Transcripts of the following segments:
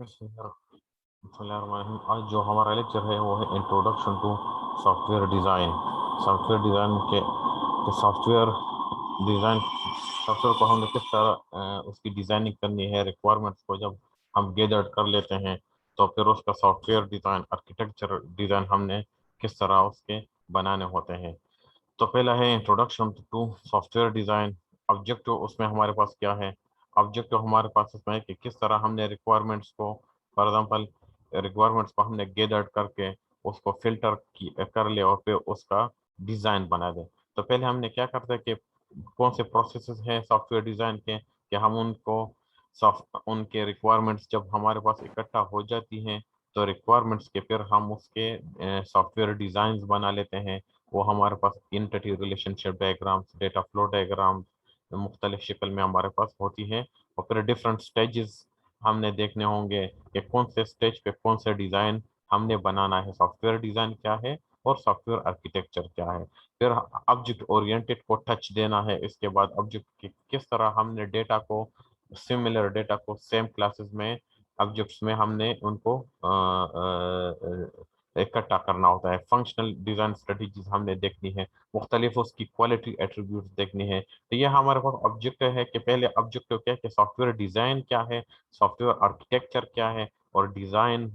बिस्मिल्लाहिर्रहमानिर्रहीम। आज जो हमारा लेक्चर है वो है introduction to software design. Software design के सॉफ्टवेयर को हमने किस तरह उसकी डिज़ाइनिंग करनी है, रिक्वायरमेंट्स को जब हम गैदर कर लेते हैं तो फिर उसका सॉफ्टवेयर डिज़ाइन, आर्किटेक्चर डिज़ाइन हमने किस तरह उसके बनाने होते हैं। तो पहला है introduction to software design. Objective उसमें हमारे पास क्या है? ऑब्जेक्टिव हमारे पास इसमें है कि किस तरह हमने रिक्वायरमेंट्स को, फॉर एग्जांपल रिक्वायरमेंट्स को हमने गेदर करके उसको फिल्टर कर ले और फिर उसका डिज़ाइन बना दे। तो पहले हमने क्या करते हैं कि कौन से प्रोसेसेस हैं सॉफ्टवेयर डिज़ाइन के, कि हम उनको सॉफ्ट उनके रिक्वायरमेंट्स जब हमारे पास इकट्ठा हो जाती हैं तो रिक्वायरमेंट्स के फिर हम उसके सॉफ्टवेयर डिज़ाइंस बना लेते हैं। वो हमारे पास entity relationship diagrams, data flow diagrams मुख्तलिफ शक्ल में हमारे पास होती है। और फिर डिफरेंट स्टेजेस हमने देखने होंगे कि कौन से स्टेज पे कौन से डिज़ाइन हमने बनाना है, सॉफ्टवेयर डिज़ाइन क्या है और सॉफ्टवेयर आर्किटेक्चर क्या है। फिर ऑब्जेक्ट ओरिएंटेड को टच देना है। इसके बाद ऑब्जेक्ट की किस तरह हमने डेटा को, सिमिलर डेटा को सेम क्लासेस में ऑब्जेक्ट्स में हमने उनको इकट्ठा करना होता है। फंक्शनल डिज़ाइन स्ट्रेटजीज हमने देखनी है, मुख्तलिफ उसकी क्वालिटी एट्रीब्यूट्स देखनी है। तो ये हमारे पास ऑब्जेक्टिव है कि पहले ऑब्जेक्टिव क्या है कि सॉफ्टवेयर डिज़ाइन क्या है, सॉफ्टवेयर आर्किटेक्चर क्या है, और डिज़ाइन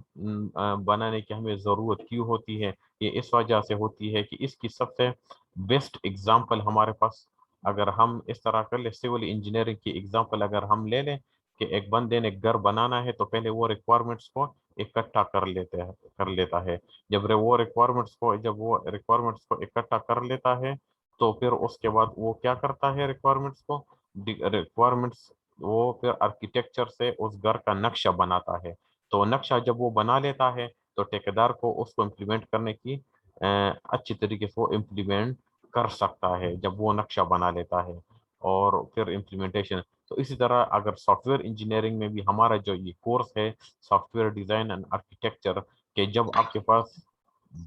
बनाने की हमें ज़रूरत क्यों होती है। ये इस वजह से होती है कि इसकी सबसे बेस्ट एग्जांपल हमारे पास, अगर हम इस तरह कर ले, सिविल इंजीनियरिंग की एग्जांपल अगर हम ले लें कि एक बंदे ने घर बनाना है तो पहले वो रिक्वायरमेंट्स को इकट्ठा कर लेता है। जब वो रिक्वायरमेंट्स को इकट्ठा कर लेता है तो फिर उसके बाद वो क्या करता है, रिक्वायरमेंट्स वो फिर आर्किटेक्चर से उस घर का नक्शा बनाता है। तो नक्शा जब वो बना लेता है तो ठेकेदार को उसको इम्प्लीमेंट करने की अच्छी तरीके से वो इम्प्लीमेंट कर सकता है जब वो नक्शा बना लेता है। और फिर इम्प्लीमेंटेशन, तो इसी तरह अगर सॉफ्टवेयर इंजीनियरिंग में भी हमारा जो ये कोर्स है सॉफ्टवेयर डिज़ाइन एंड आर्किटेक्चर, के जब आपके पास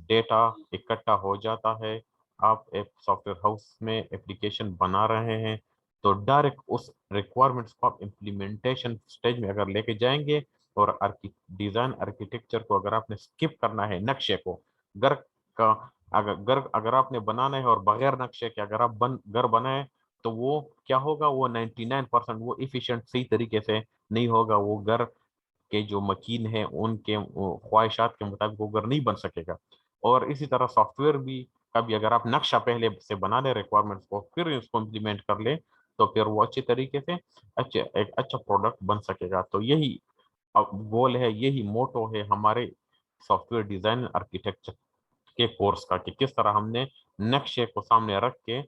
डेटा इकट्ठा हो जाता है, आप एक सॉफ्टवेयर हाउस में एप्लीकेशन बना रहे हैं, तो डायरेक्ट उस रिक्वायरमेंट्स को आप इम्प्लीमेंटेशन स्टेज में अगर लेके जाएंगे और डिज़ाइन आर्किटेक्चर को अगर आपने स्किप करना है, नक्शे को, घर का अगर आपने बनाना है और बगैर नक्शे के अगर आप घर बनाए तो वो क्या होगा, वो 99% वो इफिशिएंट सही तरीके से नहीं होगा। वो घर के जो मकीन हैं उनके ख्वाहिशात के मुताबिक वो घर नहीं बन सकेगा। और इसी तरह सॉफ्टवेयर भी कभी अगर आप नक्शा पहले से बना ले रिक्वायरमेंट्स को फिर उसको इम्प्लीमेंट कर ले तो फिर वो अच्छी तरीके से एक अच्छा प्रोडक्ट बन सकेगा। तो यही अब गोल है, यही मोटो है हमारे सॉफ्टवेयर डिजाइन आर्किटेक्चर के कोर्स का, कि किस तरह हमने नक्शे को सामने रख के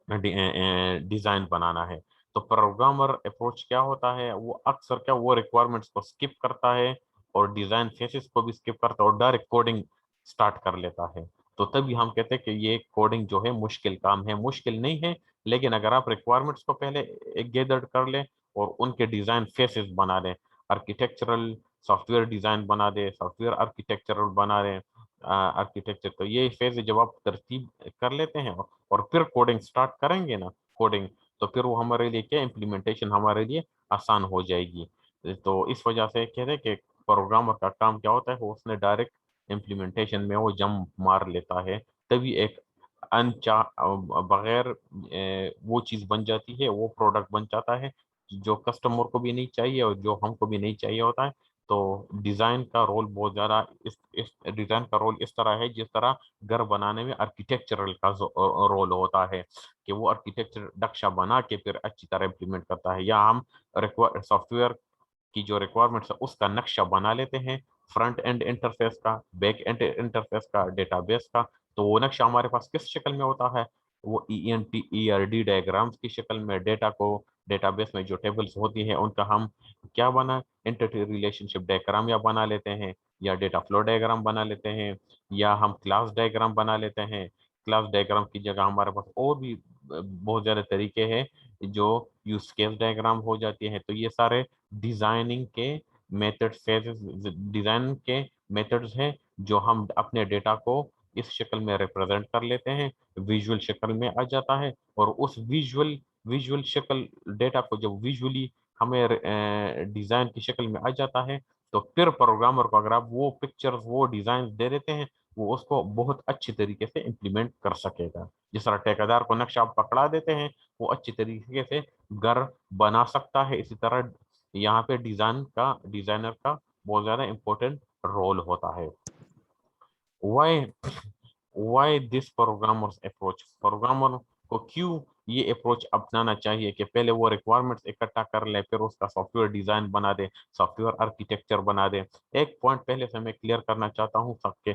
डिजाइन बनाना है। तो प्रोग्रामर अप्रोच क्या होता है, वो अक्सर क्या वो रिक्वायरमेंट्स को स्किप करता है और डिजाइन फेसेस को भी स्किप करता है और डायरेक्ट कोडिंग स्टार्ट कर लेता है। तो तभी हम कहते हैं कि ये कोडिंग जो है मुश्किल काम है, मुश्किल नहीं है, लेकिन अगर आप रिक्वायरमेंट्स को पहले गैदर कर लें और उनके डिजाइन फेसेस बना लें, आर्किटेक्चरल सॉफ्टवेयर डिजाइन बना दे, सॉफ्टवेयर आर्किटेक्चरल बना लें आर्किटेक्चर, तो ये फेज जब आप तरतीब कर लेते हैं और फिर कोडिंग स्टार्ट करेंगे ना, कोडिंग, तो फिर वो हमारे लिए क्या, इम्प्लीमेंटेशन हमारे लिए आसान हो जाएगी। तो इस वजह से कहते हैं कि प्रोग्रामर का काम क्या होता है, वो उसने डायरेक्ट इम्प्लीमेंटेशन में वो जंप मार लेता है, तभी एक बगैर वो चीज़ बन जाती है, वो प्रोडक्ट बन जाता है जो कस्टमर को भी नहीं चाहिए और जो हमको भी नहीं चाहिए होता है। तो डिज़ाइन का रोल बहुत ज़्यादा, इस डिज़ाइन का रोल इस तरह है जिस तरह घर बनाने में आर्किटेक्चरल का रोल होता है, कि वो आर्किटेक्चर नक्शा बना के फिर अच्छी तरह इम्प्लीमेंट करता है। या हम सॉफ्टवेयर की जो रिक्वायरमेंट्स है उसका नक्शा बना लेते हैं, फ्रंट एंड इंटरफेस का, बैक एंड इंटरफेस का, डेटाबेस का। तो वो नक्शा हमारे पास किस शक्ल में होता है, वो ENT ERD डायग्राम्स की शक्ल में, डेटा को डेटाबेस में जो टेबल्स होती है उनका हम क्या बना, इंटिटी रिलेशनशिप डायग्राम या बना लेते हैं, या डेटा फ्लो डायग्राम बना लेते हैं, या हम क्लास डायग्राम बना लेते हैं। क्लास डायग्राम की जगह हमारे पास और भी बहुत ज़्यादा तरीके हैं जो यूज केस डायग्राम हो जाती हैं। तो ये सारे डिजाइनिंग के मेथड्स, फेजेस, डिजाइन के मेथड्स हैं जो हम अपने डेटा को इस शक्ल में रिप्रेजेंट कर लेते हैं, विजुअल शक्ल में आ जाता है। और उस विजुअल विजुअल शक्ल डेटा को जब विजुअली ہمیں ڈیزائن کی شکل میں آ جاتا ہے، تو پھر پروگرامر کو اگر آپ وہ پکچرز وہ ڈیزائن دے دیتے ہیں، وہ اس کو بہت اچھی طریقے سے امپلیمنٹ کر سکے گا. جس طرح ٹھیکیدار کو نقشہ آپ پکڑا دیتے ہیں، وہ اچھی طریقے سے گھر بنا سکتا ہے. اسی طرح یہاں پہ ڈیزائنر کا بہت زیادہ امپورٹنٹ رول ہوتا ہے. Why this programmers approach, programmer کو کیوں یہ اپروچ اپنانا چاہیے کہ پہلے وہ ریکوائرمنٹس اکٹھا کر لے، پھر اس کا سافٹ ویئر ڈیزائن بنا دے، سافٹ ویئر آرکیٹیکچر بنا دے. ایک پوائنٹ پہلے سے میں کلیئر کرنا چاہتا ہوں سب کے،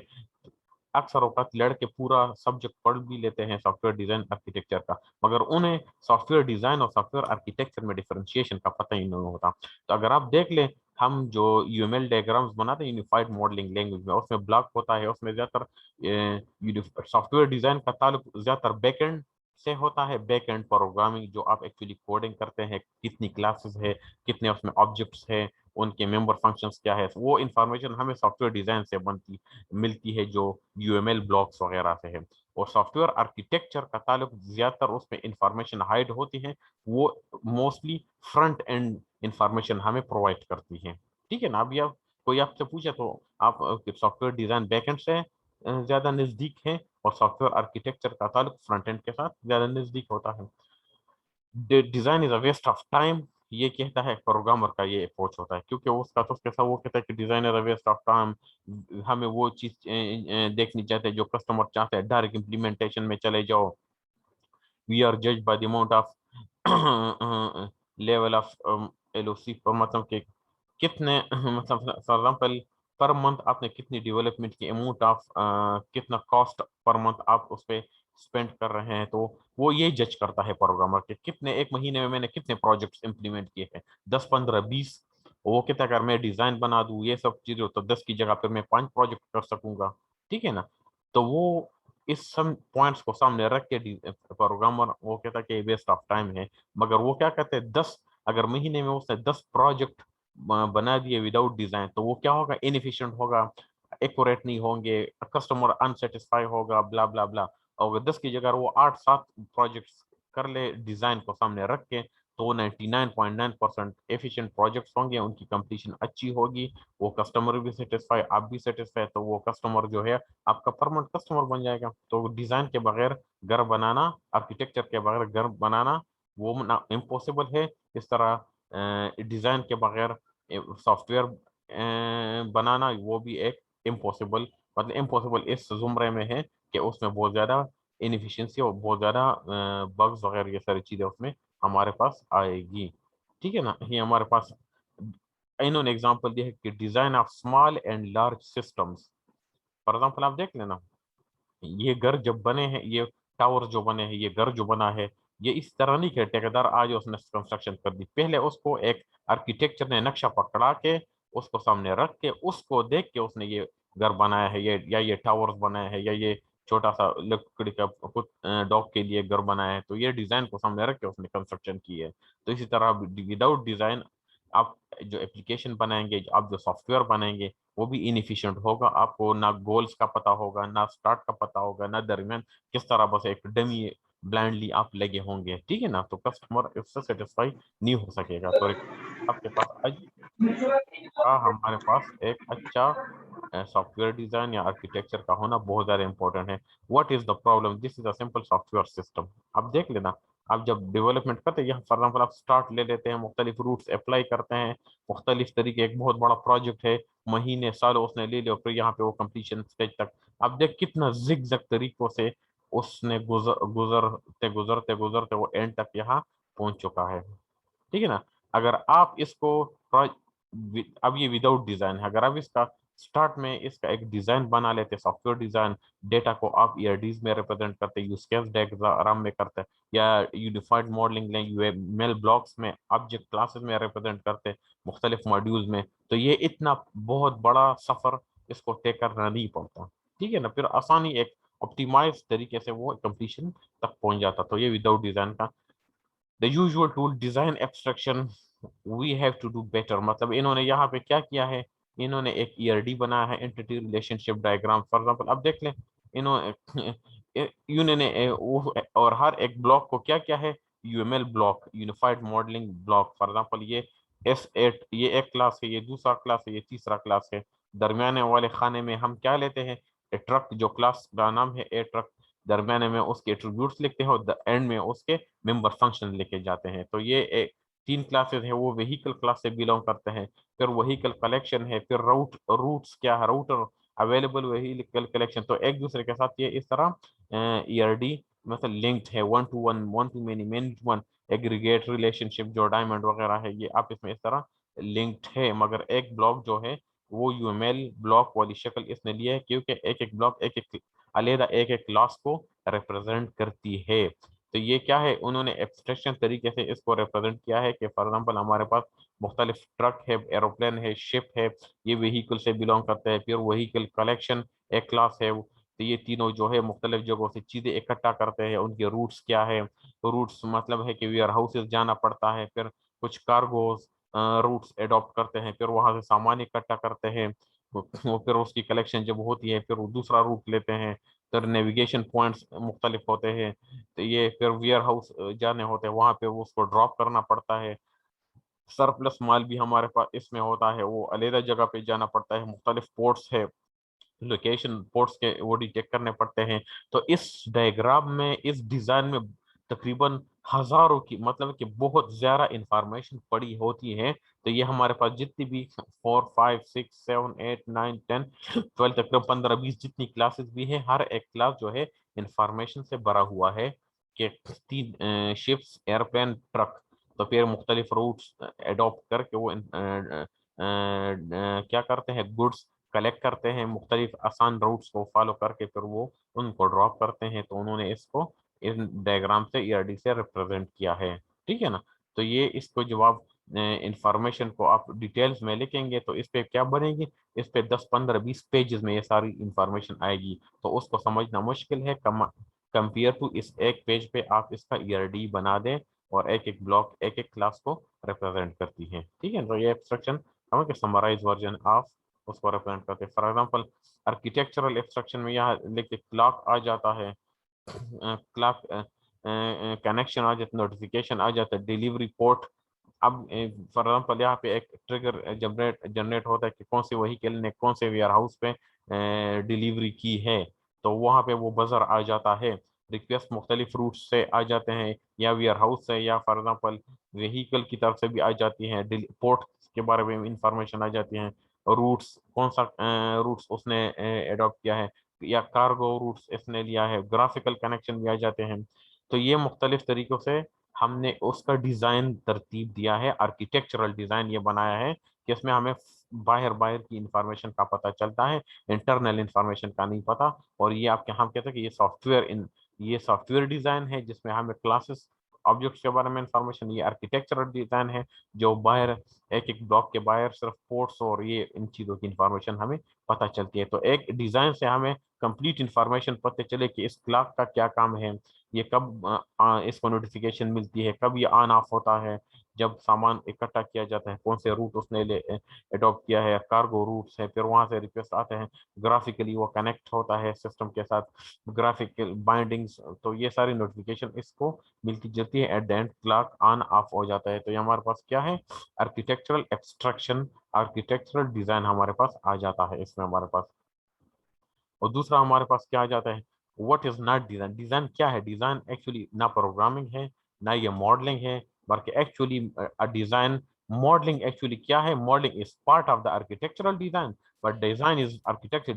اکثر اوقات لڑکے پورا سبجیکٹ پڑھ بھی لیتے ہیں سافٹ ویئر ڈیزائن آرکیٹیکچر کا، مگر انہیں سافٹ ویئر ڈیزائن اور سافٹ ویئر آرکیٹیکچر میں ڈیفرینشیشن کا پتہ ہی نہیں ہوتا. تو اگر آپ دیکھ لیں، ہم جو یو ایم ایل ڈائگرامس بناتے ہیں یونیفائڈ ماڈلنگ لینگویج میں، اس میں بلاک ہوتا ہے، اس میں زیادہ تر سافٹ ویئر ڈیزائن کا تعلق زیادہ تر بیک اینڈ سے ہوتا ہے. بیک اینڈ پروگرامنگ جو آپ ایکچولی کوڈنگ کرتے ہیں، کتنی کلاسز ہے، کتنے اس میں آبجیکٹس ہے، ان کے ممبر فنکشنز کیا ہے، وہ انفارمیشن ہمیں سافٹ ویئر ڈیزائن سے ملتی ہے جو یو ایم ایل بلاکس وغیرہ سے ہے. اور سافٹ ویئر آرکیٹیکچر کا تعلق زیادہ تر اس میں انفارمیشن ہائڈ ہوتی ہے، وہ موسٹلی فرنٹ اینڈ انفارمیشن ہمیں پرووائڈ کرتی ہے. ٹھیک ہے نا. ابھی آپ کوئی آپ سے پوچھے تو آپ soft where design back and سے زیادہ نزدیک ہیں، اور سافٹ ویئر آرکیٹیکچر کا تعلق فرنٹ اینڈ کے ساتھ زیادہ نزدیک ہوتا ہے. Design is a waste of time, یہ کہتا ہے پروگرامر کا یہ اپروچ ہوتا ہے، کیونکہ اس کا تو اس کے ساتھ وہ کہتا ہے کہ design is a waste of time. ہمیں وہ چیز دیکھنی چاہتے ہیں جو کسٹمر چاہتے ہیں، ڈائریکٹ امپلیمنٹیشن میں چلے جاؤ. وی آر جج by the amount of level of L O C, مطلب کہ کتنے مطلب فار ایگزامپل پر منتھ آپ نے کتنی ڈیولپمنٹ کی اماؤنٹ آف کتنا کاسٹ پر منتھ آپ اس پہ اسپینڈ کر رہے ہیں. تو وہ یہ جج کرتا ہے پروگرامر کے کتنے ایک مہینے میں نے کتنے پروجیکٹس امپلیمنٹ کیے ہیں، 10 15 20. وہ کہتا ہے اگر میں ڈیزائن بنا دوں یہ سب چیزیں تو 10 کی جگہ پہ میں 5 پروجیکٹ کر سکوں گا. ٹھیک ہے نا. تو وہ اس سم پوائنٹس کو سامنے رکھ کے پروگرامر وہ کہتا ہے کہ ویسٹ آف ٹائم ہے. مگر وہ کیا کہتے ہیں 10 اگر مہینے میں اس نے 10 پروجیکٹ بنا دیے وداؤٹ ڈیزائن، تو وہ کیا ہوگا، انیفیشینٹ ہوگا، ایکوریٹ نہیں ہوں گے، کسٹمر انسیٹسفائی ہوگا، بلا بلا بلا. اور 10 کی جگہ وہ 8 7 پروجیکٹس کر لے ڈیزائن کو سامنے رکھ کے، تو 99.9% ایفیشینٹ پروجیکٹس ہوں گے، ان کی کمپلیشن اچھی ہوگی، وہ کسٹمر بھی سیٹسفائی، آپ بھی سیٹسفائی، تو وہ کسٹمر جو ہے آپ کا پرمنٹ کسٹمر بن جائے گا. تو ڈیزائن کے بغیر گھر بنانا، آرکیٹیکچر کے بغیر گھر بنانا وہ امپاسبل ہے. اس طرح ڈیزائن کے بغیر سافٹ ویئر بنانا وہ بھی ایک امپاسبل، مطلب امپاسبل اس زمرے میں ہے کہ اس میں بہت زیادہ انیفیشنسی اور بہت زیادہ بگز وغیرہ یہ ساری چیزیں اس میں ہمارے پاس آئے گی. ٹھیک ہے نا. یہ ہمارے پاس انہوں نے اگزامپل دی ہے کہ design of small and large systems. For example آپ دیکھ لینا، یہ گھر جب بنے ہیں، یہ ٹاور جو بنے ہیں، یہ گھر جو بنا ہے، یہ اس طرح نہیں کہ ٹھیکیدار آج اس نے کنسٹرکشن کر دی. پہلے اس کو ایک آرکیٹیکچر نے نقشہ پکڑا کے اس کو سامنے رکھ کے اس کو دیکھ کے اس نے یہ گھر بنایا ہے، یہ ٹاورز بنایا ہے، یا یہ چھوٹا سا لکڑی کا ڈاگ کے لیے گھر بنایا ہے. تو یہ ڈیزائن کو سامنے رکھ کے اس نے کنسٹرکشن کی ہے. تو اسی طرح وداؤٹ ڈیزائن آپ جو اپلیکیشن بنائیں گے، آپ جو سافٹ ویئر بنائیں گے، وہ بھی انیفیشینٹ ہوگا. آپ کو نہ گولز کا پتہ ہوگا، نہ اسٹارٹ کا پتہ ہوگا، نہ درمیان کس طرح بس ایک ڈمی بلائنڈلی آپ لگے ہوں گے. ٹھیک ہے نا. تو کسٹمر اس سے سیٹسفائی نہیں ہو سکے گا. تو آپ کے پاس آج ہمارے پاس ایک اچھا سافٹ ویئر ڈیزائن یا آرکیٹیکچر کا ہونا بہت زیادہ امپورٹنٹ ہے. What is the problem? This is a simple soft where system. آپ دیکھ لینا، آپ جب ڈیولپمنٹ کرتے ہیں، یہاں فار ایگزامپل آپ اسٹارٹ لے لیتے ہیں، مختلف روٹس اپلائی کرتے ہیں، مختلف طریقے، ایک بہت بڑا پروجیکٹ ہے، مہینے سالوں اس نے لے لیا، پھر یہاں پہ وہ کمپلیشن اسٹیج تک آپ دیکھ کتنا زگ زگ طریقوں سے اس نے گزرتے وہ اینڈ تک یہاں پہنچ چکا ہے. ٹھیک ہے نا. اگر آپ اس کو اب یہ وداؤٹ ڈیزائن ہے، اگر آپ اس کا اسٹارٹ میں اس کا ایک ڈیزائن بنا لیتے، سافٹ ویئر ڈیزائن، ڈیٹا کو آپ ای آر ڈیز میں ریپرزینٹ کرتے، یوز کیس ڈائگرام میں کرتے، یا یونیفائڈ ماڈلنگ لیں یو ایم ایل بلاکس میں آبجیکٹ کلاسز میں ریپرزینٹ کرتے مختلف ماڈیولز میں، تو یہ اتنا بہت بڑا سفر اس کو طے کرنا نہیں پڑتا. ٹھیک ہے نا. پھر آسانی ایک آپٹیمائز طریقے سے وہ کمپلیشن تک پہنچ جاتا. تو یہ وداؤٹ ڈیزائن کا the usual tool design abstraction we have to do better. مطلب انہوں نے یہاں پہ کیا کیا ہے، انہوں نے ایک ای آر ڈی بنایا ہے، entity relation ship diagram. For example اب دیکھ لیں، انہوں نے اور ہر ایک بلاک کو کیا کیا ہے، UML block, unified modelling block. For example ये S8 ये एक क्लास है, ये दूसरा क्लास है, ये तीसरा क्लास है। दरमियाने वाले खाने में हम क्या लेते हैं, ए ट्रक, जो क्लास का नाम है ए ट्रक, दरमियाने में उसके एट्रीब्यूट्स लिखते हैं और एंड में उसके मेंबर फंक्शन लेके जाते हैं। तो ये तीन क्लासेस है, वो व्हीकल क्लास से बिलोंग करते हैं। फिर व्हीकल कलेक्शन है, फिर रूट्स क्या है, राउटर अवेलेबल व्हीकल कलेक्शन। तो एक दूसरे के साथ ये इस तरह ERD मतलब लिंक्ड है, one to many, many to one, aggregate relationship जो डायमंड वगैरह है, ये आप इसमें इस तरह लिंक्ड है। मगर एक ब्लॉक जो है वो UML ब्लॉक वाली शक्ल इसने लिया है, क्योंकि एक एक ब्लॉक एक एक अलग एक एक क्लास को रिप्रेजेंट करती है। तो ये क्या है, उन्होंने एब्स्ट्रैक्शन तरीके से इसको रिप्रेजेंट किया है कि फॉर एग्जाम्पल हमारे पास मुख्तलिफ ट्रक है, एरोप्लेन है, शिप है, ये व्हीकल से बिलोंग करते हैं। फिर व्हीकल कलेक्शन एक क्लास है, तो ये तीनों जो है मुख्तलिफ जगहों से चीज़ें इकट्ठा करते हैं। उनके रूट्स क्या है, तो रूट्स मतलब है कि वेयर हाउसेज जाना पड़ता है, फिर कुछ कार्गोज रूट्स एडॉप्ट करते हैं, फिर वहां से सामान इकट्ठा करते हैं, वो फिर उसकी कलेक्शन जब होती है फिर वो दूसरा रूट लेते हैं। फिर नेविगेशन पॉइंट्स मुख्तलिफ होते हैं, तो ये फिर वेयर हाउस जाने होते हैं, वहां पे वो उसको ड्रॉप करना पड़ता है। सरप्लस माल भी हमारे पास इसमें होता है, वो अलग जगह पे जाना पड़ता है, मुख्तलिफ पोर्ट्स है, लोकेशन पोर्ट्स के वो डिटेक्ट करने पड़ते हैं। तो इस डायग्राम में, इस डिजाइन में तकरीबन हजारों की मतलब कि बहुत ज्यादा इंफॉर्मेशन पड़ी होती है। तो ये हमारे पास जितनी भी 4 5 6 7 8 9 10 12 तक 15 20 जितनी क्लासेस भी हैं, हर एक क्लास जो है इंफॉर्मेशन से भरा हुआ है कि तीन शिप्स, एयरप्लेन, ट्रक। तो फिर मुख्तलिफ रूट्स एडॉप्ट करके वो क्या करते हैं, गुड्स कलेक्ट करते हैं, मुख्तलिफ आसान रूट्स को फॉलो करके फिर वो उनको ड्रॉप करते हैं। तो उन्होंने इसको इन डायग्राम से ERD से रिप्रेजेंट किया है, ठीक है ना। तो ये इसको जब आप इंफॉर्मेशन को आप डिटेल्स में लिखेंगे तो इस पे क्या बनेगी, इस पे 10 15 20 पेजेस में ये सारी इंफॉर्मेशन आएगी। तो उसको समझना मुश्किल है, कंपेयर टू इस एक पेज पे आप इसका ERD बना दें, और एक एक ब्लॉक एक एक क्लास को रिप्रेजेंट करती है, ठीक है। तो ये एब्स्ट्रक्शन हम समराइज वर्जन ऑफ उसको रिप्रेजेंट करते हैं। फॉर एग्जांपल आर्किटेक्चरल एब्स्ट्रक्शन में यहाँ लिखते क्लॉक आ जाता है, क्लॉक कनेक्शन आ जाता है, नोटिफिकेशन आ जाता है, डिलीवरी पोर्ट। अब फॉर एग्जांपल यहाँ पे एक ट्रिगर जनरेट होता है कि कौन से व्हीकल ने कौन से वेयर हाउस पे डिलीवरी की है, तो वहाँ पे वो बजर आ जाता है। रिक्वेस्ट मुख्तलिफ रूट से आ जाते हैं, या वेयर हाउस से, या फॉर एग्जांपल व्हीकल की तरफ से भी आ जाती हैं, पोर्ट के बारे में इंफॉर्मेशन आ जाती हैं, रूट्स कौन सा रूट्स उसने एडॉप्ट किया है, या कार्गो रूट्स इसने लिया है, ग्राफिकल कनेक्शन भी आ जाते हैं। तो ये मुख्तलिफ तरीक़ों से हमने उसका डिज़ाइन तरतीब दिया है, आर्किटेक्चरल डिज़ाइन ये बनाया है कि इसमें हमें बाहर बाहर की इंफॉर्मेशन का पता चलता है, इंटरनल इंफॉर्मेशन का नहीं पता। और ये आपके हम कहते हैं कि ये सॉफ्टवेयर डिज़ाइन है जिसमें हमें क्लासेस ऑब्जेक्ट्स के बारे में इंफॉर्मेशन, ये आर्किटेक्चरल डिज़ाइन है जो बाहर एक एक ब्लॉक के बाहर सिर्फ पोर्ट्स और ये इन चीज़ों की इंफॉर्मेशन हमें पता चलती है। तो एक डिज़ाइन से हमें कंप्लीट इंफॉर्मेशन पता चले कि इस क्लॉक का क्या काम है, ये कब इसको नोटिफिकेशन मिलती है, कब ये ऑन ऑफ होता है, जब सामान इकट्ठा किया जाता है, कौन से रूट उसने अडॉप्ट किया है, कार्गो रूट्स है, फिर वहां से रिक्वेस्ट आते हैं, ग्राफिकली वो कनेक्ट होता है सिस्टम के साथ, ग्राफिकल बाइंडिंग्स। तो ये सारी नोटिफिकेशन इसको मिलती जुलती है, at the end clock on off हो जाता है। तो ये हमारे पास क्या है, आर्किटेक्चरल एब्स्ट्रक्शन, आर्किटेक्चरल डिजाइन हमारे पास आ जाता है इसमें हमारे पास। और दूसरा हमारे पास क्या आ जाता है, what is not design. Design क्या है, डिजाइन एक्चुअली ना प्रोग्रामिंग है ना ये मॉडलिंग है, बल्कि एक्चुअली डिजाइन, मॉडलिंग एक्चुअली क्या है, modelling is part of the architectural design, but design is architecture,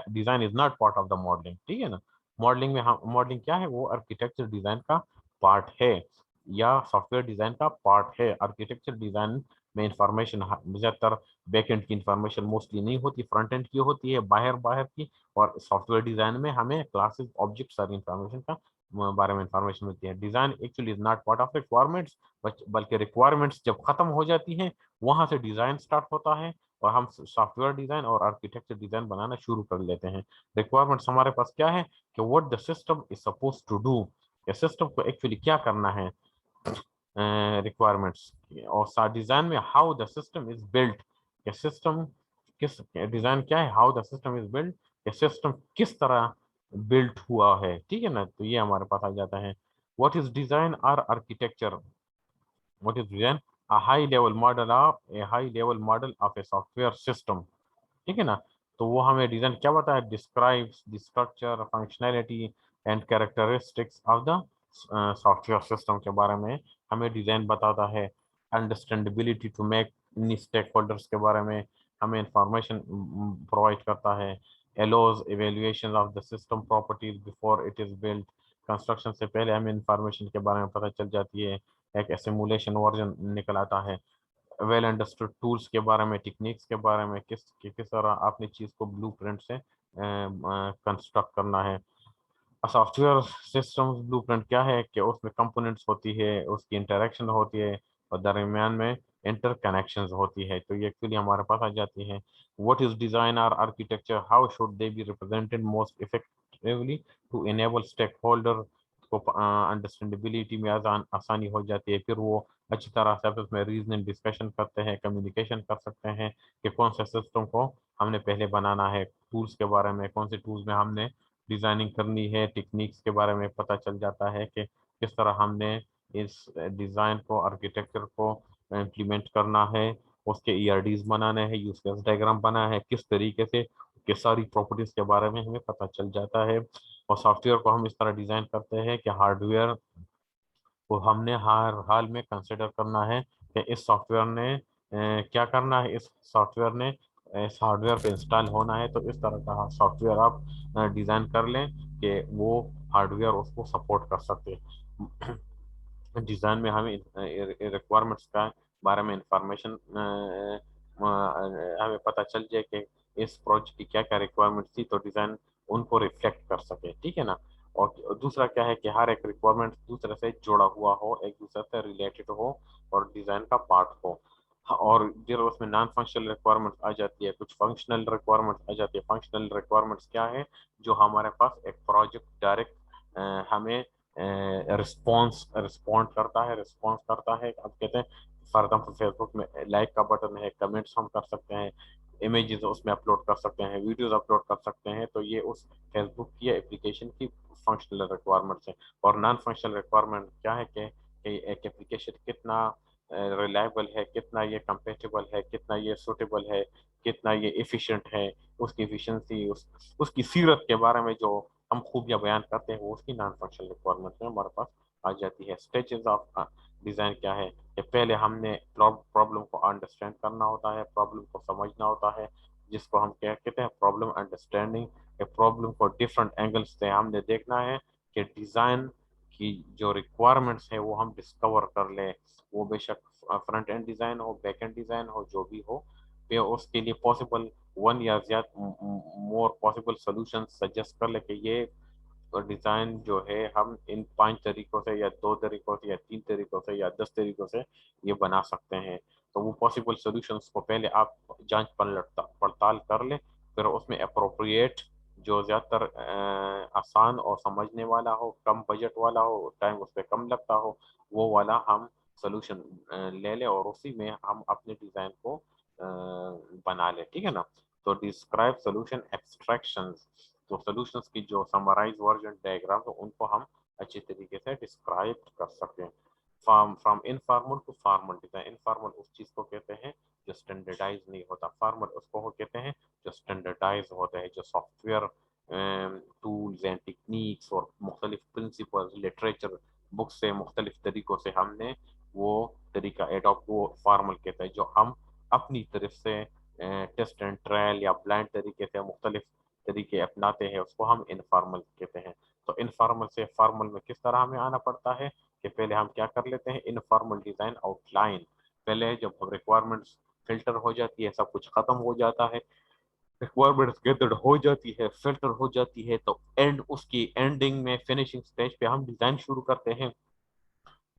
design is not part of the modelling, ठीक है ना। मॉडलिंग में हम, मॉडलिंग क्या है, वो आर्किटेक्चर डिजाइन का पार्ट है या सॉफ्टवेयर डिजाइन का पार्ट है। आर्किटेक्चर डिजाइन में इंफॉर्मेशन ज्यादातर बैक एंड की इंफॉर्मेशन मोस्टली नहीं होती, फ्रंट एंड की होती है, बाहर बाहर की। और सॉफ्टवेयर डिजाइन में हमें क्लासेस, ऑब्जेक्ट, सारी इंफॉर्मेशन का बारे में इंफॉर्मेशन मिलती है। Design actually is not part of requirements, बल्कि रिक्वायरमेंट्स जब खत्म हो जाती हैं वहां से डिजाइन स्टार्ट होता है, और हम सॉफ्टवेयर डिजाइन और आर्किटेक्चर डिजाइन बनाना शुरू कर लेते हैं। रिक्वायरमेंट्स हमारे पास क्या है कि what the system is suppose to do, system को एक्चुअली क्या करना है, रिक्वायरमेंट्स। और डिजाइन में how the system is built, ये सिस्टम किस, डिजाइन क्या है, how the system is built, ये सिस्टम किस तरह बिल्ट हुआ है, ठीक है ना। तो ये हमारे पास आ जाता है। What is design or architecture? What is design? A high level model of a software system. ठीक है ना? तो वो हमें डिजाइन क्या बताता है? Describes the structure, functionality and characteristics of the software system के बारे में हमें डिजाइन बताता है. Understandability to make stakeholders के बारे में हमें इंफॉर्मेशन प्रोवाइड करता है. Allows evaluation of the system properties before it is built. Construction से पहले हमें इंफॉर्मेशन के बारे में पता चल जाती है. एक सिमुलेशन वर्जन निकल आता है. वेल अंडरस्टूड टूल्स के बारे में, टेक्निक्स के बारे में, किस तरह आपने चीज़ को ब्लूप्रिंट से कंस्ट्रक्ट करना है. सॉफ्टवेयर सिस्टम ब्लूप्रिंट क्या है कि उसमें कंपोनेंट्स होती है, उसकी इंटरेक्शन होती है और दरमियान में इंटर कनेक्शंस होती है. तो ये एक्चुअली हमारे पास आ जाती है. व्हाट इज डिजाइन और architecture? How should they be represented most effectively to enable stakeholder को अंडरस्टैंडेबिलिटी में आसानी हो जाती है. फिर वो अच्छी तरह से आपस में रीजनिंग डिस्कशन करते हैं, कम्युनिकेशन कर सकते हैं कि कौन से सिस्टम को हमने पहले बनाना है. टूल्स के बारे में, कौन से टूल्स में हमने डिज़ाइनिंग करनी है, टेक्निक्स के बारे में पता चल जाता है कि किस तरह हमने इस डिज़ाइन को, आर्किटेक्चर को इम्प्लीमेंट करना है, उसके ईआरडीज बनाने हैं, यूज केस डायग्राम बनाना है, किस तरीके से कि सारी प्रॉपर्टीज़ के बारे में हमें पता चल जाता है. और सॉफ्टवेयर को हम इस तरह डिज़ाइन करते हैं कि हार्डवेयर को हमने हर हाल में कंसिडर करना है कि इस सॉफ्टवेयर ने क्या करना है. इस सॉफ्टवेयर ने इस हार्डवेयर पे इंस्टॉल होना है, तो इस तरह का सॉफ्टवेयर आप डिज़ाइन कर लें कि वो हार्डवेयर उसको सपोर्ट कर सके. डिज़ाइन में हमें रिक्वायरमेंट्स का बारे में इंफॉर्मेशन हमें पता चल जाए कि इस प्रोजेक्ट की क्या क्या रिक्वायरमेंट थी, तो डिज़ाइन उनको रिफ्लेक्ट कर सके. ठीक है ना? और दूसरा क्या है कि हर एक रिक्वायरमेंट दूसरे से जुड़ा हुआ हो, एक दूसरे से रिलेटेड हो और डिज़ाइन का पार्ट हो. और फिर उसमें नॉन फंक्शनल रिक्वायरमेंट्स आ जाती है, कुछ फंक्शनल रिक्वायरमेंट्स आ जाती है. फंक्शनल रिक्वायरमेंट्स क्या है? जो हमारे पास एक प्रोजेक्ट डायरेक्ट हमें रिस्पॉन्स करता है. अब कहते हैं फॉर एग्जाम्पल फेसबुक में लाइक का बटन है, कमेंट्स हम कर सकते हैं, इमेजेस उसमें अपलोड कर सकते हैं, वीडियोस अपलोड कर सकते हैं. तो ये उस फेसबुक की एप्लीकेशन की फंक्शनल रिक्वायरमेंट्स है. और नॉन फंक्शनल रिक्वायरमेंट क्या है कि एक एप्लीकेशन कितना रिलायबल है, कितना ये कंपेटेबल है, कितना ये सूटेबल है, कितना ये एफिशिएंट है, उसकी एफिशिएंसी, उसकी सीरत के बारे में जो हम खूबियाँ बयान करते हैं, वो उसकी नॉन फंक्शनल रिक्वायरमेंट में हमारे पास आ जाती है. स्टेजेस ऑफ डिज़ाइन क्या है कि पहले हमने प्रॉब्लम को अंडरस्टैंड करना होता है, प्रॉब्लम को समझना होता है, जिसको हम क्या कहते हैं, प्रॉब्लम अंडरस्टैंडिंग. प्रॉब्लम को डिफरेंट एंगल्स से हमने देखना है कि डिज़ाइन की जो रिक्वायरमेंट्स है वो हम डिस्कवर कर लें. वो बेशक फ्रंट एंड डिज़ाइन हो, बैक एंड डिज़ाइन हो, जो भी हो, फिर उसके लिए पॉसिबल वन या ज्यादा मोर पॉसिबल सोल्यूशन सजेस्ट कर ले कि ये डिज़ाइन जो है हम इन 5 तरीकों से या 2 तरीकों से या 3 तरीकों से या 10 तरीकों से ये बना सकते हैं. तो वो पॉसिबल सॉल्यूशंस को पहले आप जांच पड़ताल कर लें, फिर उसमें अप्रोप्रिएट जो ज़्यादातर आसान और समझने वाला हो, कम बजट वाला हो, टाइम उस पे कम लगता हो, वो वाला हम सॉल्यूशन ले लें और उसी में हम अपने डिज़ाइन को बना लें. ठीक है ना? तो डिस्क्राइब सॉल्यूशन एक्सट्रैक्शंस, तो सॉल्यूशंस की जो समराइज वर्जन डायग्राम तो उनको हम अच्छी तरीके से डिस्क्राइब कर सकें. From informal to formal design. Informal उस चीज़ को कहते हैं जो स्टैंडर्डाइज नहीं होता, फॉर्मल उसको कहते हैं जो स्टैंडर्डाइज होता है, जो सॉफ्टवेयर टूल्स एंड टेक्निक्स और मुख्तलिफ प्रिंसिपल्स लिटरेचर बुक से मुख्तलिफ तरीक़ों से हमने वो तरीका एडॉप्ट, वो फॉर्मल कहता है. जो हम अपनी तरफ से टेस्ट एंड ट्रायल या ब्लाइंड तरीके से मुख्तलिफ तरीके अपनाते हैं, उसको हम इनफॉर्मल कहते हैं. तो इनफॉर्मल से फॉर्मल में किस तरह हमें आना पड़ता है कि पहले हम क्या कर लेते हैं, इनफॉर्मल डिज़ाइन आउटलाइन. पहले जब रिक्वायरमेंट्स फिल्टर हो जाती है, सब कुछ खत्म हो जाता है, रिक्वायरमेंट्स गैदर्ड हो जाती है, फिल्टर हो जाती है, तो उसकी एंडिंग में फिनिशिंग स्टेज पे हम डिज़ाइन शुरू करते हैं.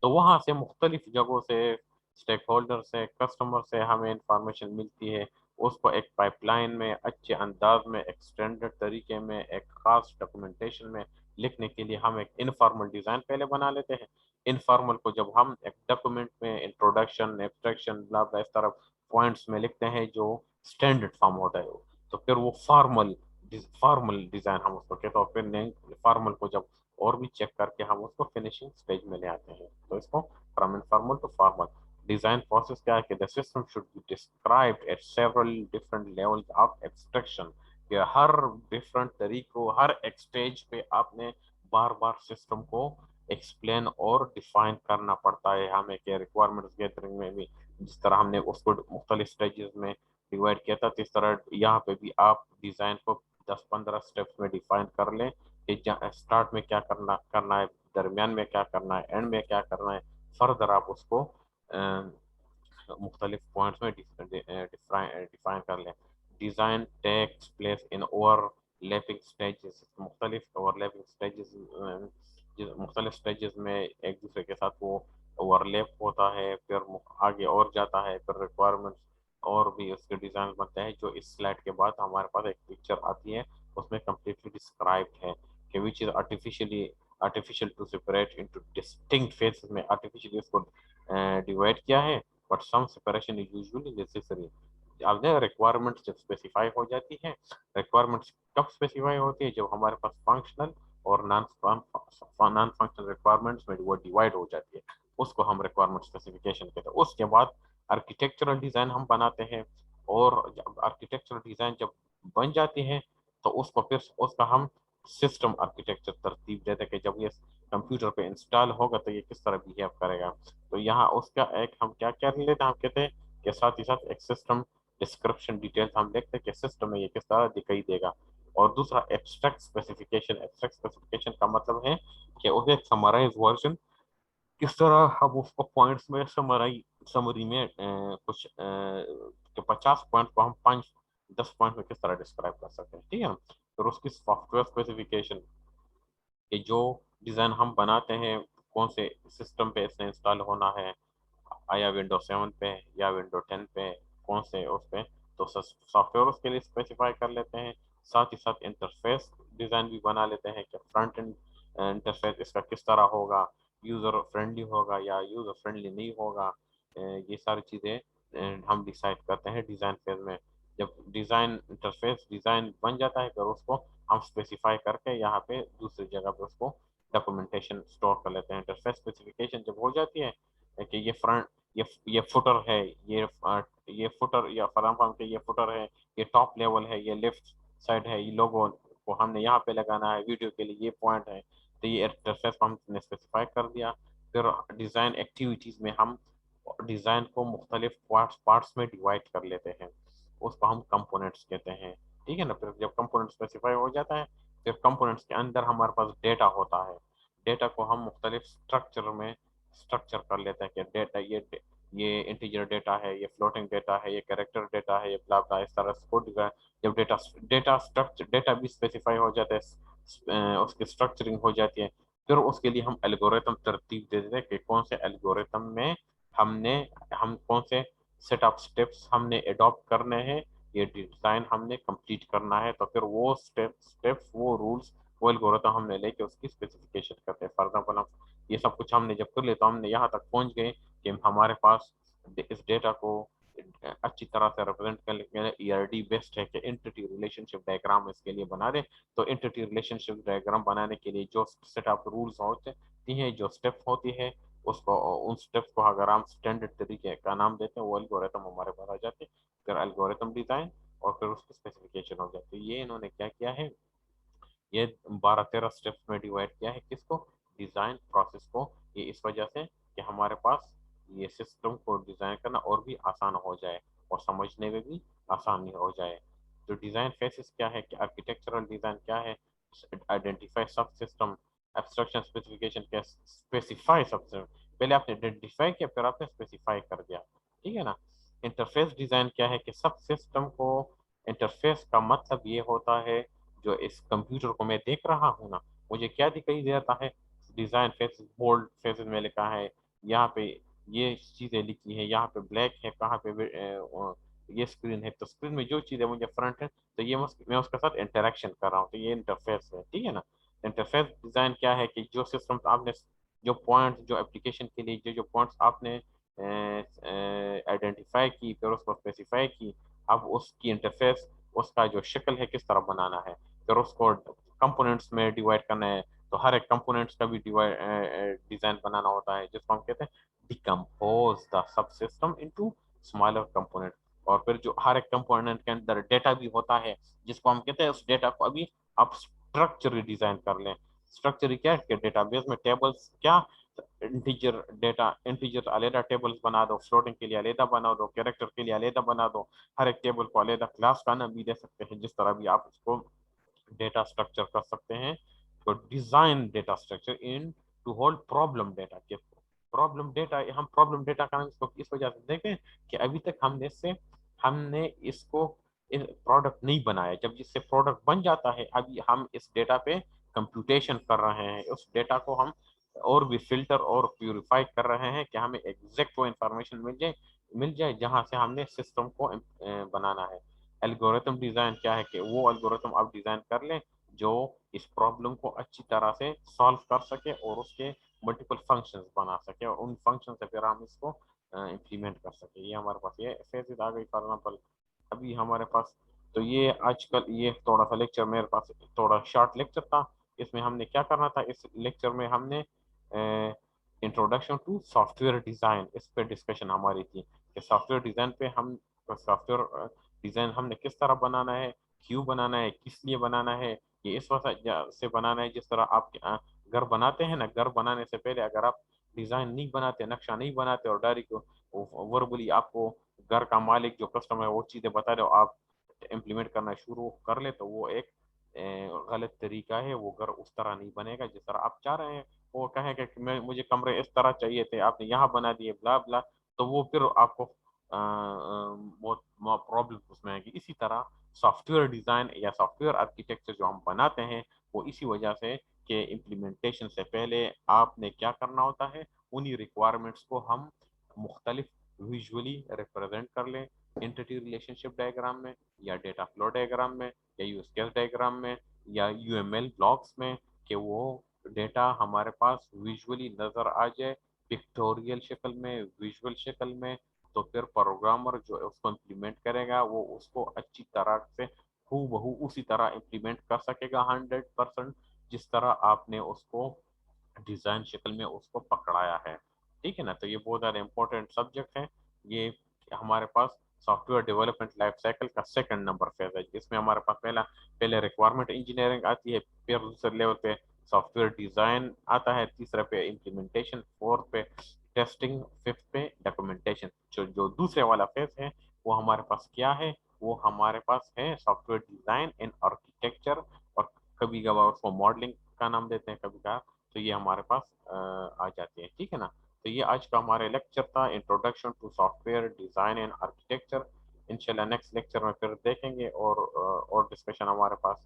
तो वहाँ से मुख्तलिफ जगहों से, स्टेक होल्डर से, कस्टमर से हमें इंफॉर्मेशन मिलती है. उसको एक पाइपलाइन में अच्छे अंदाज में, एक स्टैंडर्ड तरीके में, एक ख़ास डॉक्यूमेंटेशन में लिखने के लिए हम एक इनफॉर्मल डिज़ाइन पहले बना लेते हैं. इनफॉर्मल को जब हम एक डॉक्यूमेंट में इंट्रोडक्शन, एब्स्ट्रैक्शन, ब्ला ब्ला इस तरह पॉइंट्स में लिखते हैं जो स्टैंडर्ड फॉर्म होता है, तो फिर वो फॉर्मल डिज़ाइन हम उसको कहते हैं. और फिर फॉर्मल को जब اور بھی چیک کر کے ہم اس کو فنیشنگ اسٹیج میں لے آتے ہیں. تو اس کو from informal to formal design process کیا ہے کہ the system should be described at several different levels of abstraction, کہ ہر ڈفرنٹ طریقوں ہر ایک سٹیج پہ آپ نے بار بار سسٹم کو ایکسپلین اور ڈیفائن کرنا پڑتا ہے ہمیں کہ ریکوائرمنٹس گیدرنگ میں بھی جس طرح ہم نے اس کو مختلف سٹیجز میں ڈیوائڈ کیا تھا اس طرح یہاں پہ بھی آپ ڈیزائن کو 10-15 سٹیپس میں ڈیفائن کر لیں کہ اسٹارٹ میں کیا کرنا ہے, درمیان میں کیا کرنا ہے, اینڈ میں کیا کرنا ہے, فردر آپ اس کو مختلف پوائنٹس میں ڈیفائن کر لیں. Design takes place in over lapping stages, مختلف اوور لیپنگ سٹیجز مختلف سٹیجز میں ایک دوسرے کے ساتھ وہ اوور لیپ ہوتا ہے, پھر آگے اور جاتا ہے, پھر ریکوائرمنٹس اور بھی اس کے ڈیزائن بنتے ہیں جو اس سلائڈ کے بعد ہمارے پاس ایک پکچر آتی ہے اس میں کمپلیٹلی ڈسکرائبڈ ہے کہ وچ از artificial to separate into distinct phases میں artificially اس کو ڈیوائڈ کیا ہے, but some separation is usually necessary. اب ریکوائرمنٹس جب اسپیسیفائی ہو جاتی ہے, ریکوائرمنٹس کب اسپیسیفائی ہوتی ہے جب ہمارے پاس فنکشنل اور نان فنکشنل ریکوائرمنٹس میں وہ ڈیوائڈ ہو جاتی ہے, اس کو ہم ریکوائرمنٹ اسپیسیفکیشن کہتے ہیں. اس کے بعد آرکیٹیکچرل ڈیزائن ہم بناتے ہیں, اور جب آرکیٹیکچرل ڈیزائن جب بن جاتی ہے تو اس کو پھر اس کا ہم سسٹم آرکیٹیکچر ترتیب دیتے ہیں کہ جب یہ کمپیوٹر پہ انسٹال ہوگا تو یہ کس طرح بیہیو کرے گا. تو یہاں اس کا ایک ہم کیا کر لیتے ہیں, ہم کہتے ہیں کہ ساتھ ہی ساتھ ایک سسٹم ڈسکرپشن ڈیٹیلز ہم دیکھتے ہیں کہ سسٹم میں یہ کس طرح دکھائی دے گا. اور دوسرا ایبسٹریکٹ اسپیسیفکیشن کا مطلب ہے کہ اسے سمرائز ورژن کس طرح ہم اس کو پوائنٹس میں سمری میں کچھ 50 پوائنٹ کو ہم 5-10 پوائنٹ میں کس طرح ڈسکرائب کر سکتے ہیں, ٹھیک ہے. پھر اس کی سافٹ ویئر اسپیسیفکیشن کہ جو ڈیزائن ہم بناتے ہیں کون سے سسٹم پہ اس نے انسٹال ہونا ہے, آیا ونڈو 7 پہ یا ونڈو 10 پہ, کون سے اس پہ, تو سافٹ ویئر اس کے لیے اسپیسیفائی کر لیتے ہیں. ساتھ ہی ساتھ انٹرفیس ڈیزائن بھی بنا لیتے ہیں کہ فرنٹ اینڈ انٹرفیس اس کا کس طرح ہوگا, یوزر فرینڈلی ہوگا یا یوزر فرینڈلی نہیں ہوگا. یہ ساری چیزیں ہم ڈیسائیڈ کرتے ہیں ڈیزائن فیز میں. جب ڈیزائن انٹرفیس ڈیزائن بن جاتا ہے پھر اس کو ہم اسپیسیفائی کر کے یہاں پہ دوسری جگہ پہ اس کو ڈاکومنٹیشن اسٹور کر لیتے ہیں. انٹرفیس اسپیسیفکیشن جب ہو جاتی ہے کہ یہ فرنٹ یہ فوٹر ہے, یہ فوٹر یا فراہم کہ یہ فوٹر ہے, یہ ٹاپ لیول ہے, یہ لیفٹ سائڈ ہے, یہ لوگو کو ہم نے یہاں پہ لگانا ہے, ویڈیو کے لیے یہ پوائنٹ ہے, تو یہ انٹرفیس کو ہم نے اسپیسیفائی کر دیا. پھر ڈیزائن ایکٹیویٹیز میں ہم ڈیزائن کو مختلف پارٹس میں ڈیوائڈ کر لیتے ہیں, اس کو ہم کمپوننٹس کہتے ہیں, ٹھیک ہے نا. پھر جب کمپوننٹ اسپیسیفائی ہو جاتا ہے پھر کمپوننٹس کے اندر ہمارے پاس ڈیٹا ہوتا ہے. ڈیٹا کو ہم مختلف اسٹرکچر میں اسٹرکچر کر لیتے ہیں کہ ڈیٹا یہ انٹیجر ڈیٹا ہے, یہ فلوٹنگ ڈیٹا ہے, یہ کریکٹر ڈیٹا ہے, یہ بلا بلا اس طرح سے. جب ڈیٹا بھی اسپیسیفائی ہو جاتا ہے, اس کی اسٹرکچرنگ ہو جاتی ہے, پھر اس کے لیے ہم الگوریتم ترتیب دے دیتے ہیں کہ کون سے الگوریتم میں ہم کون سے سیٹ آف اسٹیپس ہم نے اڈاپٹ کرنے ہیں, یہ ڈیزائن ہم نے کمپلیٹ کرنا ہے. تو پھر وہ اسٹیپس وہ رولس وہ الگوریتم ہم نے لے کے اس کی اسپیسیفکیشن کرتے ہیں. فار ایگزامپل یہ سب کچھ ہم نے جب کر لیا تو ہم نے یہاں تک پہنچ گئے کہ ہمارے پاس اس ڈیٹا کو اچھی طرح سے ریپرزینٹ کرنے کے لیے ERD بیسٹ ہے کہ انٹیٹی ریلیشن شپ ڈائگرام اس کے لیے بنا دیں. تو انٹیٹی ریلیشن شپ ڈائگرام بنانے کے لیے جو سیٹ آف رولس ہوتی ہیں, جو اسٹیپ ہوتی ہے, اس کو ان اسٹیپس کو اگر ہم اسٹینڈرڈ طریقے کا نام دیتے ہیں وہ الگوریتم ہمارے پاس آ جاتے ہیں. پھر الگوریتم ڈیزائن اور پھر اس کی اسپیسیفکیشن ہو جاتی ہے. یہ انہوں نے کیا کیا ہے, یہ 12-13 اسٹیپس میں ڈیوائڈ کیا ہے کس کو, ڈیزائن پروسیس کو. یہ اس وجہ سے کہ ہمارے پاس یہ سسٹم کو ڈیزائن کرنا اور بھی آسان ہو جائے اور سمجھنے میں بھی آسانی ہو جائے. جو ڈیزائن فیسز کیا ہے کہ آرکیٹیکچرل ڈیزائن کیا ہے, آئیڈینٹیفائی سب سسٹم, ایبسٹریکشن اسپیسیفکیشن کیا, اسپیسیفائی سب سسٹم. پہلے آپ نے آئیڈینٹیفائی کیا پھر آپ نے اسپیسیفائی کر دیا, ٹھیک ہے نا. انٹرفیس ڈیزائن کیا ہے کہ سب سسٹم کو انٹرفیس کا مطلب یہ ہوتا ہے جو اس کمپیوٹر کو میں دیکھ رہا ہوں نا, مجھے کیا دکھائی دیتا ہے, ڈیزائن فیسز بولڈ فیسز میں لکھا ہے, یہاں پہ یہ چیزیں لکھی ہیں, یہاں پہ بلیک ہے, کہاں پہ یہ اسکرین ہے, تو اسکرین میں جو چیزیں مجھے فرنٹ ہے تو یہ میں اس کے ساتھ انٹریکشن کر رہا ہوں, تو یہ انٹرفیس ہے, ٹھیک ہے نا. انٹرفیس ڈیزائن کیا ہے کہ جو سسٹم آپ نے جو پوائنٹ جو اپلیکیشن کے لیے جو پوائنٹس آپ نے آئیڈینٹیفائی کی پھر اس کو اسپیسیفائی کی, اب اس کی انٹرفیس اس کا جو شکل ہے کس طرح بنانا ہے, پھر اس کو کمپوننٹس میں ڈیوائڈ کرنا ہے. तो हर एक कंपोनेंट्स का भी डिजाइन बनाना होता है, जिसको हम कहते हैं decompose the sub system into smaller component. और फिर जो हर एक कंपोनेंट के अंदर डेटा भी होता है, जिसको हम कहते हैं उस डेटा को अभी आप स्ट्रक्चर डिजाइन कर लें। स्ट्रक्चर क्या है? डेटाबेस में टेबल्स क्या, इंटीजर डेटा, इंटीजर अलहदा टेबल्स बना दो, फ्लोटिंग के लिए अलहदा बना दो, कैरेक्टर के लिए अलहदा बना दो, हर एक टेबल को अलहदा क्लास का नाम भी दे सकते हैं। जिस तरह भी आप उसको डेटा स्ट्रक्चर कर सकते हैं, तो design data structure in to hold problem data के। प्रॉब्लम डेटा, हम प्रॉब्लम डेटा का इसको इस वजह से देखें कि अभी तक हमने इसको प्रोडक्ट नहीं बनाया। जब जिससे प्रोडक्ट बन जाता है, अभी हम इस डेटा पे कंप्यूटेशन कर रहे हैं, उस डेटा को हम और भी फिल्टर और प्यूरिफाई कर रहे हैं कि हमें एग्जैक्ट वो इंफॉर्मेशन मिल जाए जहां से हमने सिस्टम को बनाना है। एल्गोरिथम डिजाइन क्या है? कि वो एल्गोरिथम आप डिजाइन कर लें जो इस प्रॉब्लम को अच्छी तरह से सॉल्व कर सके और उसके मल्टीपल फंक्शंस बना सके, और उन फंक्शन से फिर हम इसको इम्प्लीमेंट कर सके। ये हमारे पास ये फेजेस आ गई। फॉर एग्जाम्पल अभी हमारे पास, तो ये आजकल ये थोड़ा सा लेक्चर मेरे पास थोड़ा शॉर्ट लेक्चर था। इसमें हमने क्या करना था, इस लेक्चर में हमने इंट्रोडक्शन टू सॉफ्टवेयर डिजाइन, इस पे डिस्कशन हमारी थी कि सॉफ्टवेयर डिजाइन पे हम सॉफ्टवेयर डिजाइन हमने किस तरह बनाना है, क्यों बनाना है, किस लिए बनाना है। ये इस वजह से बनाना है, जिस तरह आप घर बनाते हैं ना, घर बनाने से पहले अगर आप डिजाइन नहीं बनाते, नक्शा नहीं बनाते और डायरेक्ट वर्बली आपको घर का मालिक जो कस्टमर है वो चीजें बता रहे हो, आप इम्प्लीमेंट करना शुरू कर ले, तो वो एक गलत तरीका है। वो घर उस तरह नहीं बनेगा जिस तरह आप चाह रहे हैं। वो कहेगा कि मुझे कमरे इस तरह चाहिए थे, आपने यहाँ बना दिए, ब्ला ब्ला, तो वो फिर आपको बहुत प्रॉब्लम उसमें आएगी। इसी तरह सॉफ्टवेयर डिजाइन या सॉफ्टवेयर आर्किटेक्चर जो हम बनाते हैं, वो इसी वजह से कि इम्प्लीमेंटेशन से पहले आपने क्या करना होता है, उन्हीं रिक्वायरमेंट्स को हम मुख्तलिफ विजुअली रिप्रेजेंट कर लें, एंटिटी रिलेशनशिप डायग्राम में, या डेटा फ्लो डायग्राम में, या यूज केस डायग्राम में, या यूएमएल ब्लॉक्स में, कि वो डेटा हमारे पास विजुअली नजर आ जाए, पिक्टोरियल शक्ल में, विजुअल शक्ल में। तो फिर प्रोग्रामर जो उसको इम्प्लीमेंट करेगा वो उसको अच्छी तरह से हूबहू उसी तरह इम्प्लीमेंट कर सकेगा 100%, जिस तरह आपने उसको डिजाइन शक्ल में उसको पकड़ाया है। ठीक है ना? तो ये बहुत ज़्यादा इंपॉर्टेंट सब्जेक्ट है। ये हमारे पास सॉफ्टवेयर डेवलपमेंट लाइफ साइकिल का सेकंड नंबर फेज है, जिसमें हमारे पास पहले रिक्वायरमेंट इंजीनियरिंग आती है, फिर दूसरे लेवल पे सॉफ्टवेयर डिजाइन आता है, तीसरे पे इम्प्लीमेंटेशन, फोर्थ पे टेस्टिंग, फिफ्थ पे डॉक्यूमेंटेशन। जो जो दूसरे वाला फेज है वो हमारे पास क्या है? वो हमारे पास है सॉफ्टवेयर डिजाइन एंड आर्किटेक्चर, और कभी कभार उसको मॉडलिंग का नाम देते हैं कभी कभार। तो ये हमारे पास आ जाती है। ठीक है ना? तो ये आज का हमारे लेक्चर था, introduction to software design and architecture. इंशाल्लाह नेक्स्ट लेक्चर में फिर देखेंगे और डिस्कशन हमारे पास